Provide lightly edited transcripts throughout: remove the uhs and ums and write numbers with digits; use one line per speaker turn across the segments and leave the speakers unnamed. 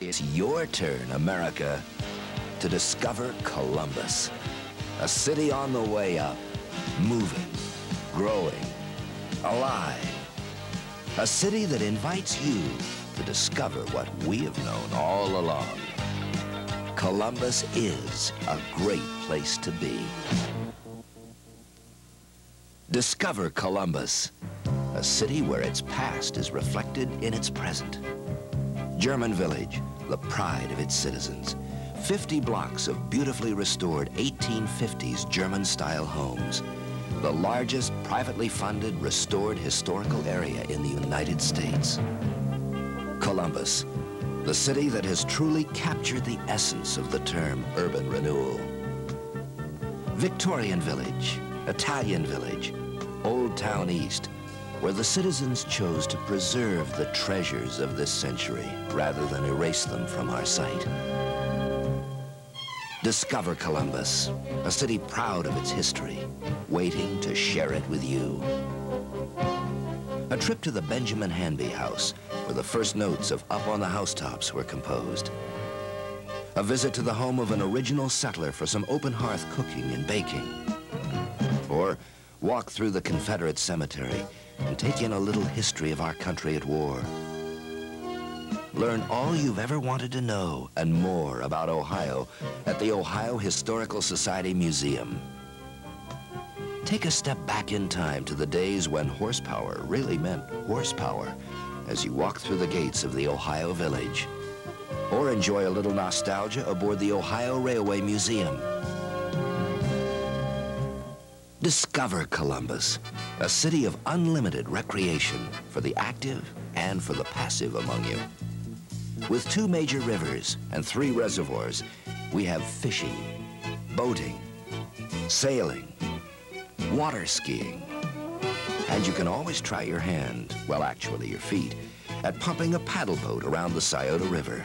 It's your turn, America, to discover Columbus, a city on the way up, moving, growing, alive. A city that invites you to discover what we have known all along. Columbus is a great place to be. Discover Columbus, a city where its past is reflected in its present. German village, the pride of its citizens. 50 blocks of beautifully restored 1850s German-style homes. The largest privately funded restored historical area in the United States. Columbus, the city that has truly captured the essence of the term urban renewal. Victorian Village, Italian Village, Old Town East, where the citizens chose to preserve the treasures of this century rather than erase them from our sight. Discover Columbus, a city proud of its history, waiting to share it with you. A trip to the Benjamin Hanby House, where the first notes of Up on the Housetops were composed. A visit to the home of an original settler for some open hearth cooking and baking. Or walk through the Confederate cemetery and take in a little history of our country at war. Learn all you've ever wanted to know and more about Ohio at the Ohio Historical Society Museum. Take a step back in time to the days when horsepower really meant horsepower as you walk through the gates of the Ohio Village. Or enjoy a little nostalgia aboard the Ohio Railway Museum. Discover Columbus, a city of unlimited recreation for the active and for the passive among you. With 2 major rivers and 3 reservoirs, we have fishing, boating, sailing, water skiing. And you can always try your hand, well, actually your feet, at pumping a paddle boat around the Scioto River.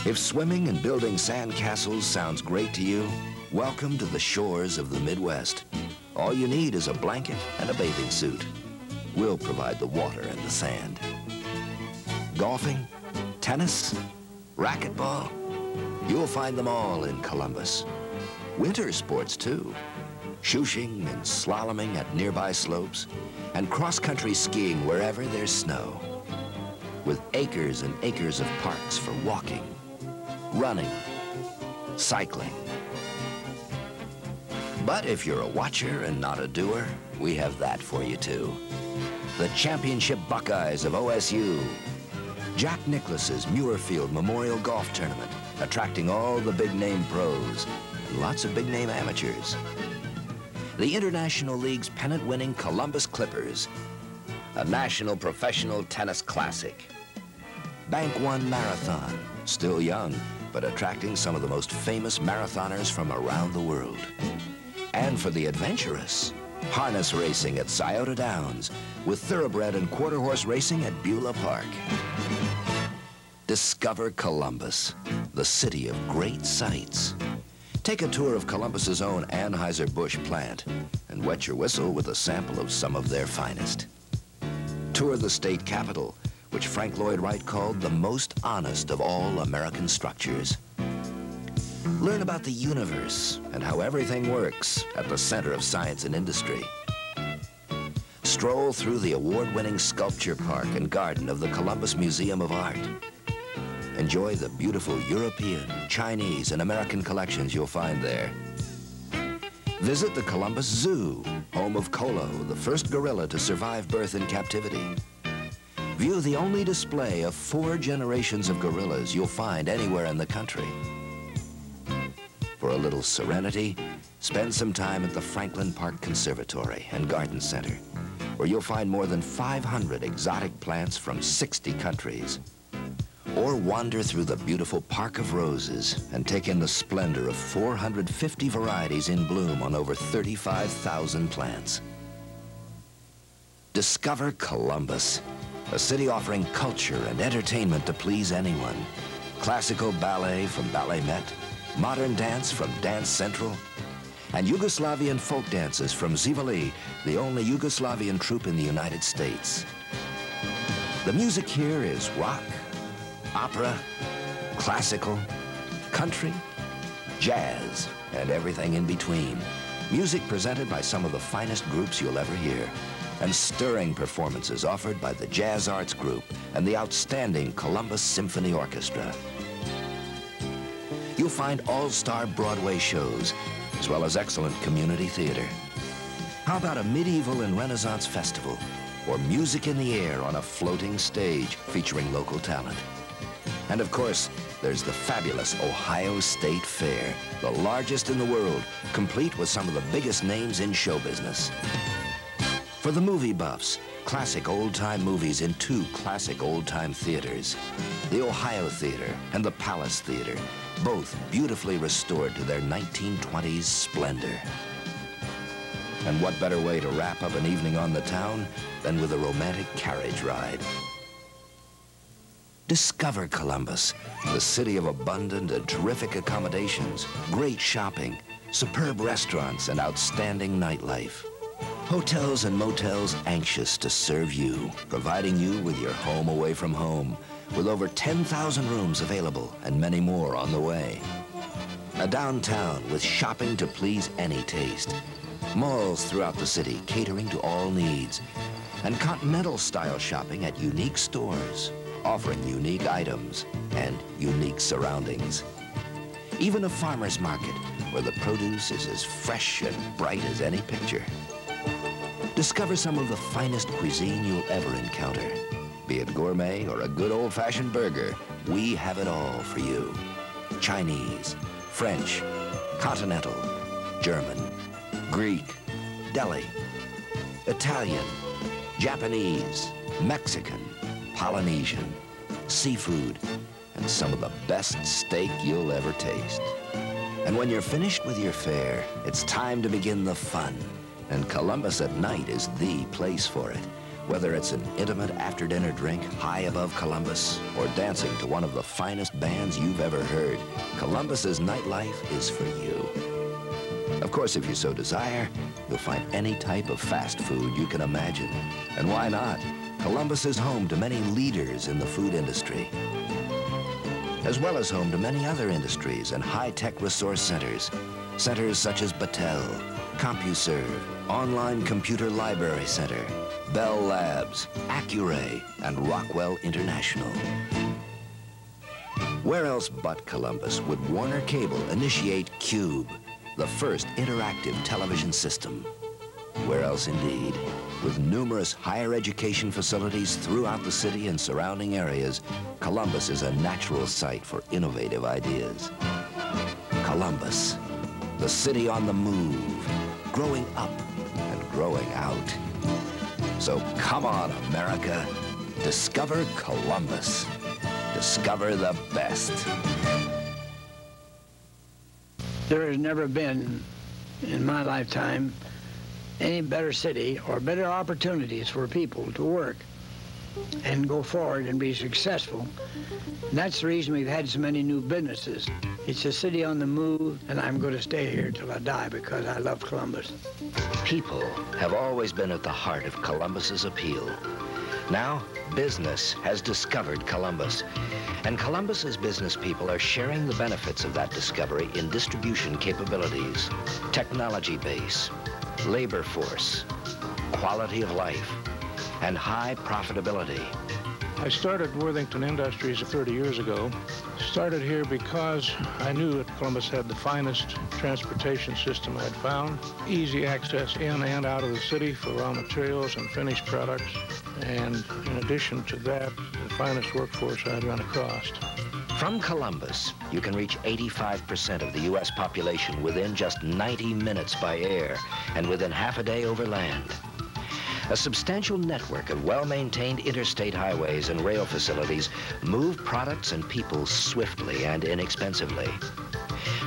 If swimming and building sand castles sounds great to you, welcome to the shores of the Midwest. All you need is a blanket and a bathing suit. We'll provide the water and the sand. Golfing, tennis, racquetball, you'll find them all in Columbus. Winter sports, too. Shooshing and slaloming at nearby slopes, and cross-country skiing wherever there's snow. With acres and acres of parks for walking, running, cycling. But if you're a watcher and not a doer, we have that for you too. The Championship Buckeyes of OSU. Jack Nicklaus's Muirfield Memorial Golf Tournament, attracting all the big-name pros and lots of big-name amateurs. The International League's pennant-winning Columbus Clippers. A National Professional Tennis Classic. Bank One Marathon, still young, but attracting some of the most famous marathoners from around the world. And for the adventurous, harness racing at Scioto Downs, with thoroughbred and quarter-horse racing at Beulah Park. Discover Columbus, the city of great sights. Take a tour of Columbus's own Anheuser-Busch plant and wet your whistle with a sample of some of their finest. Tour the state capitol, which Frank Lloyd Wright called the most honest of all American structures. Learn about the universe and how everything works at the center of science and industry. Stroll through the award-winning sculpture park and garden of the Columbus Museum of Art. Enjoy the beautiful European, Chinese, and American collections you'll find there. Visit the Columbus Zoo, home of Kolo, the first gorilla to survive birth in captivity. View the only display of 4 generations of gorillas you'll find anywhere in the country. For a little serenity, spend some time at the Franklin Park Conservatory and Garden Center, where you'll find more than 500 exotic plants from 60 countries. Or wander through the beautiful Park of Roses and take in the splendor of 450 varieties in bloom on over 35,000 plants. Discover Columbus, a city offering culture and entertainment to please anyone. Classical ballet from Ballet Met, modern dance from Dance Central, and Yugoslavian folk dances from Zivali, the only Yugoslavian troupe in the United States. The music here is rock, opera, classical, country, jazz, and everything in between. Music presented by some of the finest groups you'll ever hear, and stirring performances offered by the Jazz Arts Group and the outstanding Columbus Symphony Orchestra. You'll find all-star Broadway shows, as well as excellent community theater. How about a medieval and Renaissance festival, or music in the air on a floating stage featuring local talent? And of course, there's the fabulous Ohio State Fair, the largest in the world, complete with some of the biggest names in show business. For the movie buffs, classic old-time movies in 2 classic old-time theaters, the Ohio Theater and the Palace Theater, both beautifully restored to their 1920s splendor. And what better way to wrap up an evening on the town than with a romantic carriage ride? Discover Columbus, the city of abundant and terrific accommodations, great shopping, superb restaurants, and outstanding nightlife. Hotels and motels anxious to serve you, providing you with your home away from home, with over 10,000 rooms available and many more on the way. A downtown with shopping to please any taste. Malls throughout the city catering to all needs, and continental-style shopping at unique stores, offering unique items and unique surroundings. Even a farmer's market where the produce is as fresh and bright as any picture. Discover some of the finest cuisine you'll ever encounter. Be it gourmet or a good old-fashioned burger, we have it all for you. Chinese, French, continental, German, Greek, deli, Italian, Japanese, Mexican, Polynesian, seafood, and some of the best steak you'll ever taste. And when you're finished with your fare, it's time to begin the fun. And Columbus at night is the place for it. Whether it's an intimate after-dinner drink high above Columbus or dancing to one of the finest bands you've ever heard, Columbus's nightlife is for you. Of course, if you so desire, you'll find any type of fast food you can imagine. And why not? Columbus is home to many leaders in the food industry, as well as home to many other industries and high-tech resource centers. Centers such as Battelle, CompuServe, Online Computer Library Center, Bell Labs, Accuray, and Rockwell International. Where else but Columbus would Warner Cable initiate Cube, the first interactive television system? Where else indeed? With numerous higher education facilities throughout the city and surrounding areas, Columbus is a natural site for innovative ideas. Columbus, the city on the move, growing up and growing out. So come on, America, discover Columbus. Discover the best.
There has never been, in my lifetime, any better city or better opportunities for people to work and go forward and be successful. And that's the reason we've had so many new businesses. It's a city on the move, and I'm going to stay here till I die because I love Columbus.
People have always been at the heart of Columbus's appeal. Now, business has discovered Columbus, and Columbus's business people are sharing the benefits of that discovery in distribution capabilities, technology base, labor force, quality of life, and high profitability.
I started Worthington Industries 30 years ago. Started here because I knew that Columbus had the finest transportation system I'd found. Easy access in and out of the city for raw materials and finished products. And in addition to that, the finest workforce I'd run across.
From Columbus, you can reach 85% of the U.S. population within just 90 minutes by air and within half a day over land. A substantial network of well-maintained interstate highways and rail facilities move products and people swiftly and inexpensively.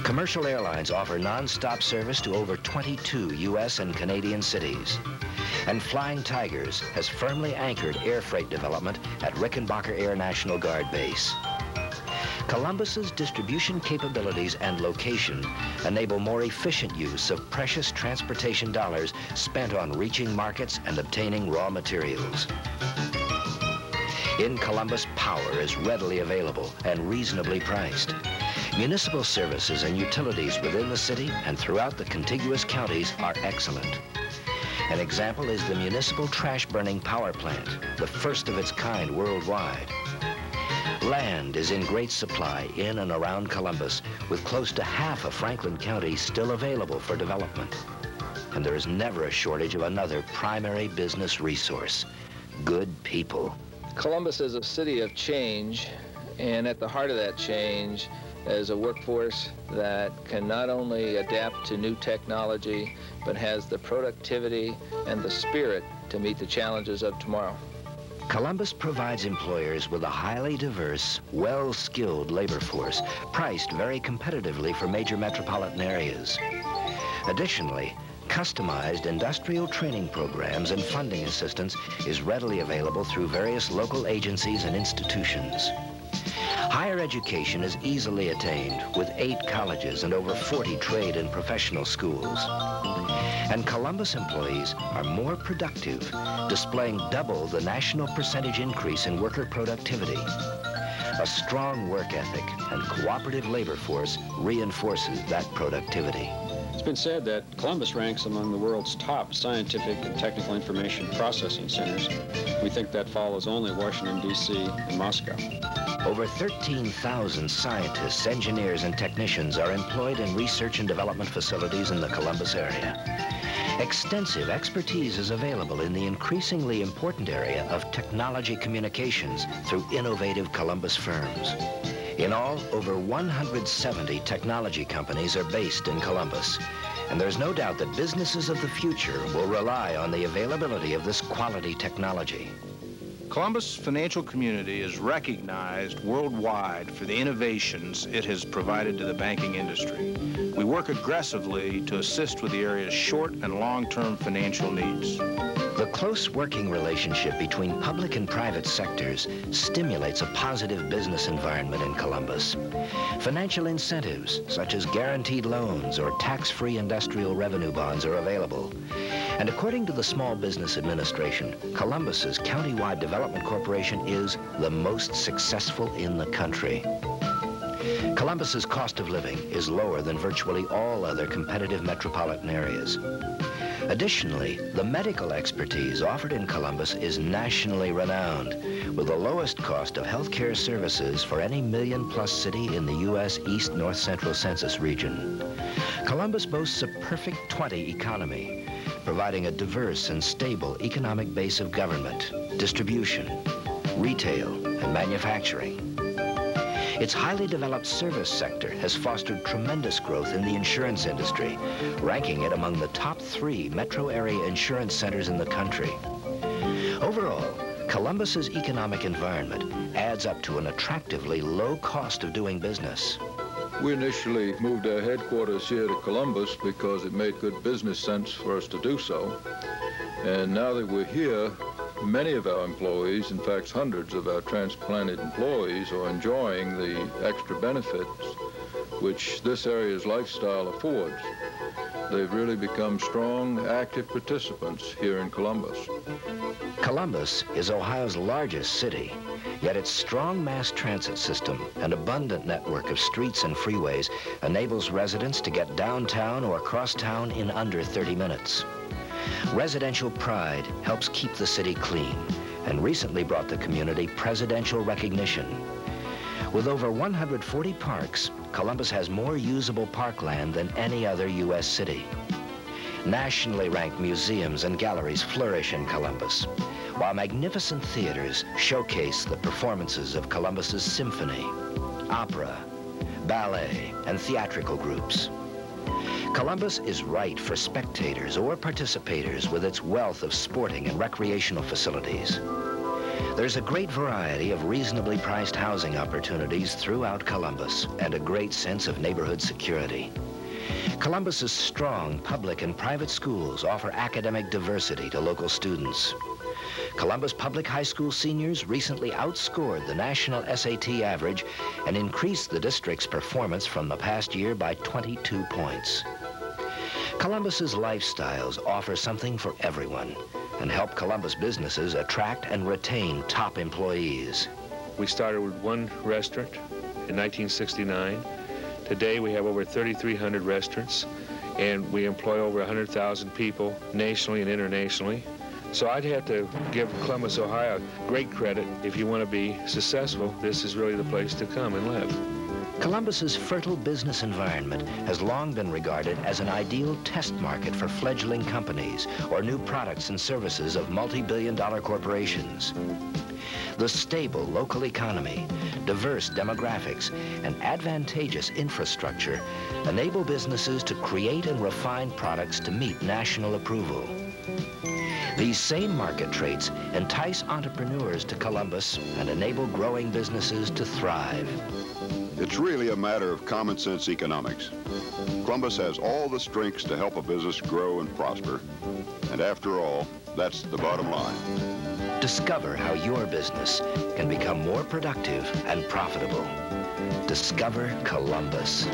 Commercial airlines offer non-stop service to over 22 U.S. and Canadian cities. And Flying Tigers has firmly anchored air freight development at Rickenbacker Air National Guard Base. Columbus's distribution capabilities and location enable more efficient use of precious transportation dollars spent on reaching markets and obtaining raw materials. In Columbus, power is readily available and reasonably priced. Municipal services and utilities within the city and throughout the contiguous counties are excellent. An example is the municipal trash-burning power plant, the first of its kind worldwide. Land is in great supply in and around Columbus, with close to half of Franklin County still available for development. And there is never a shortage of another primary business resource: good people.
Columbus is a city of change, and at the heart of that change is a workforce that can not only adapt to new technology, but has the productivity and the spirit to meet the challenges of tomorrow.
Columbus provides employers with a highly diverse, well-skilled labor force, priced very competitively for major metropolitan areas. Additionally, customized industrial training programs and funding assistance is readily available through various local agencies and institutions. Higher education is easily attained with 8 colleges and over 40 trade and professional schools. And Columbus employees are more productive, displaying double the national percentage increase in worker productivity. A strong work ethic and cooperative labor force reinforces that productivity.
It's been said that Columbus ranks among the world's top scientific and technical information processing centers. We think that follows only Washington, D.C. and Moscow.
Over 13,000 scientists, engineers, and technicians are employed in research and development facilities in the Columbus area. Extensive expertise is available in the increasingly important area of technology communications through innovative Columbus firms. In all, over 170 technology companies are based in Columbus, and there's no doubt that businesses of the future will rely on the availability of this quality technology.
Columbus financial community is recognized worldwide for the innovations it has provided to the banking industry. We work aggressively to assist with the area's short and long-term financial needs.
The close working relationship between public and private sectors stimulates a positive business environment in Columbus. Financial incentives, such as guaranteed loans or tax-free industrial revenue bonds, are available. And according to the Small Business Administration, Columbus's Countywide Development Corporation is the most successful in the country. Columbus's cost of living is lower than virtually all other competitive metropolitan areas. Additionally, the medical expertise offered in Columbus is nationally renowned, with the lowest cost of healthcare services for any million-plus city in the U.S. East North Central Census region. Columbus boasts a perfect 20 economy, providing a diverse and stable economic base of government, distribution, retail, and manufacturing. Its highly developed service sector has fostered tremendous growth in the insurance industry, ranking it among the top 3 metro area insurance centers in the country. Overall, Columbus's economic environment adds up to an attractively low cost of doing business.
We initially moved our headquarters here to Columbus because it made good business sense for us to do so. And now that we're here, many of our employees, in fact hundreds of our transplanted employees, are enjoying the extra benefits which this area's lifestyle affords. They've really become strong, active participants here in Columbus.
Columbus is Ohio's largest city, yet its strong mass transit system and abundant network of streets and freeways enables residents to get downtown or across town in under 30 minutes. Residential pride helps keep the city clean and recently brought the community presidential recognition. With over 140 parks, Columbus has more usable parkland than any other U.S. city. Nationally ranked museums and galleries flourish in Columbus, while magnificent theaters showcase the performances of Columbus's symphony, opera, ballet, and theatrical groups. Columbus is right for spectators or participators with its wealth of sporting and recreational facilities. There's a great variety of reasonably priced housing opportunities throughout Columbus and a great sense of neighborhood security. Columbus's strong public and private schools offer academic diversity to local students. Columbus Public High School seniors recently outscored the national SAT average and increased the district's performance from the past year by 22 points. Columbus's lifestyles offer something for everyone. and help Columbus businesses attract and retain top employees.
We started with one restaurant in 1969. Today we have over 3,300 restaurants, and we employ over 100,000 people nationally and internationally. So I'd have to give Columbus, Ohio great credit. If you want to be successful, this is really the place to come and live.
Columbus's fertile business environment has long been regarded as an ideal test market for fledgling companies or new products and services of multi-billion-dollar corporations. The stable local economy, diverse demographics, and advantageous infrastructure enable businesses to create and refine products to meet national approval. These same market traits entice entrepreneurs to Columbus and enable growing businesses to thrive.
It's really a matter of common sense economics. Columbus has all the strengths to help a business grow and prosper. And after all, that's the bottom line.
Discover how your business can become more productive and profitable. Discover Columbus.